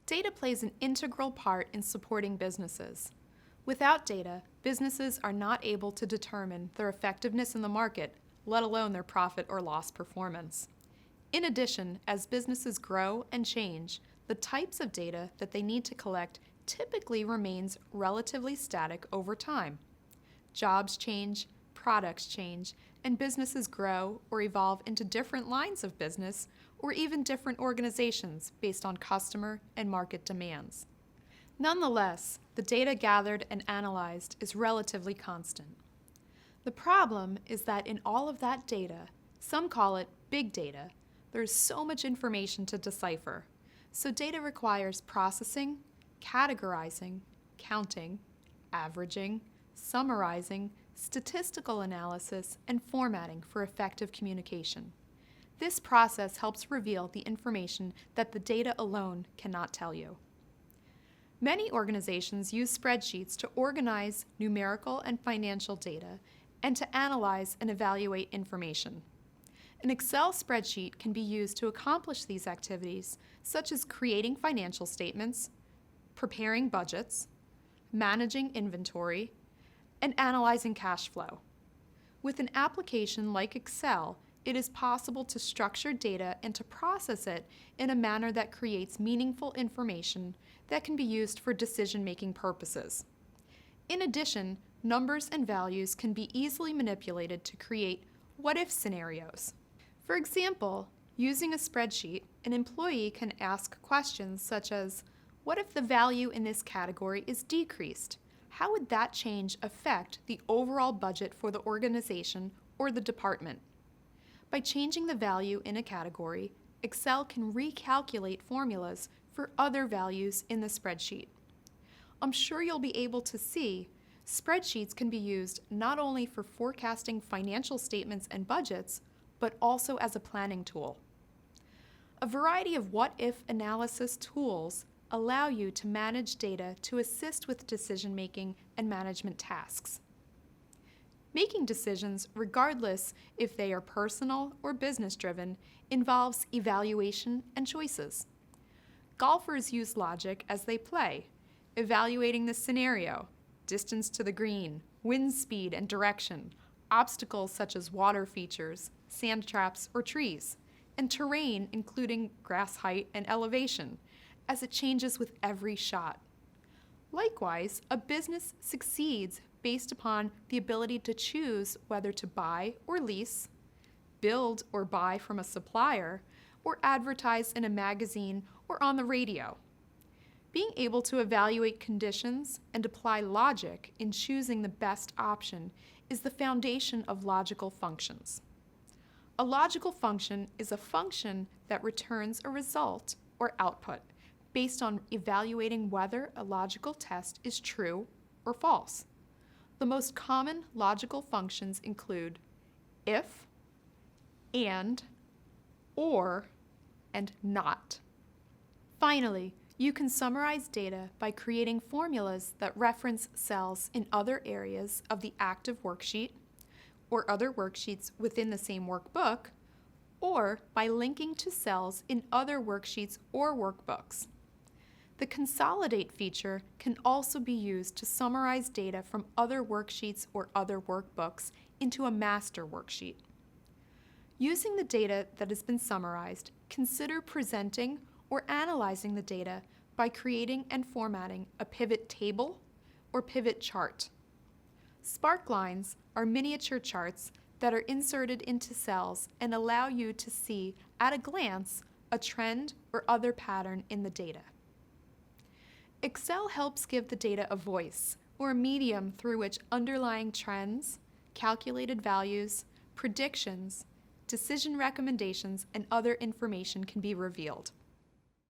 Data plays an integral part in supporting businesses. Without data, businesses are not able to determine their effectiveness in the market, let alone their profit or loss performance. In addition, as businesses grow and change, the types of data that they need to collect typically remains relatively static over time. Jobs change, products change, and businesses grow or evolve into different lines of business or even different organizations based on customer and market demands. Nonetheless, the data gathered and analyzed is relatively constant. The problem is that in all of that data, some call it big data, there's so much information to decipher. So data requires processing, categorizing, counting, averaging, summarizing, statistical analysis, and formatting for effective communication. This process helps reveal the information that the data alone cannot tell you. Many organizations use spreadsheets to organize numerical and financial data and to analyze and evaluate information. An Excel spreadsheet can be used to accomplish these activities, such as creating financial statements, preparing budgets, managing inventory, and analyzing cash flow. With an application like Excel, it is possible to structure data and to process it in a manner that creates meaningful information that can be used for decision-making purposes. In addition, numbers and values can be easily manipulated to create what-if scenarios. For example, using a spreadsheet, an employee can ask questions such as, what if the value in this category is decreased? How would that change affect the overall budget for the organization or the department? By changing the value in a category, Excel can recalculate formulas for other values in the spreadsheet. I'm sure you'll be able to see spreadsheets can be used not only for forecasting financial statements and budgets, but also as a planning tool. A variety of what-if analysis tools allow you to manage data to assist with decision-making and management tasks. Making decisions, regardless if they are personal or business-driven, involves evaluation and choices. Golfers use logic as they play, evaluating the scenario, distance to the green, wind speed and direction, obstacles such as water features, sand traps, or trees, and terrain including grass height and elevation, as it changes with every shot. Likewise, a business succeeds based upon the ability to choose whether to buy or lease, build or buy from a supplier, or advertise in a magazine or on the radio. Being able to evaluate conditions and apply logic in choosing the best option is the foundation of logical functions. A logical function is a function that returns a result or output based on evaluating whether a logical test is true or false. The most common logical functions include if, and, or, and not. Finally, you can summarize data by creating formulas that reference cells in other areas of the active worksheet or other worksheets within the same workbook, or by linking to cells in other worksheets or workbooks. The Consolidate feature can also be used to summarize data from other worksheets or other workbooks into a master worksheet. Using the data that has been summarized, consider presenting or analyzing the data by creating and formatting a pivot table or pivot chart. Sparklines are miniature charts that are inserted into cells and allow you to see at a glance a trend or other pattern in the data. Excel helps give the data a voice, or a medium through which underlying trends, calculated values, predictions, decision recommendations, and other information can be revealed.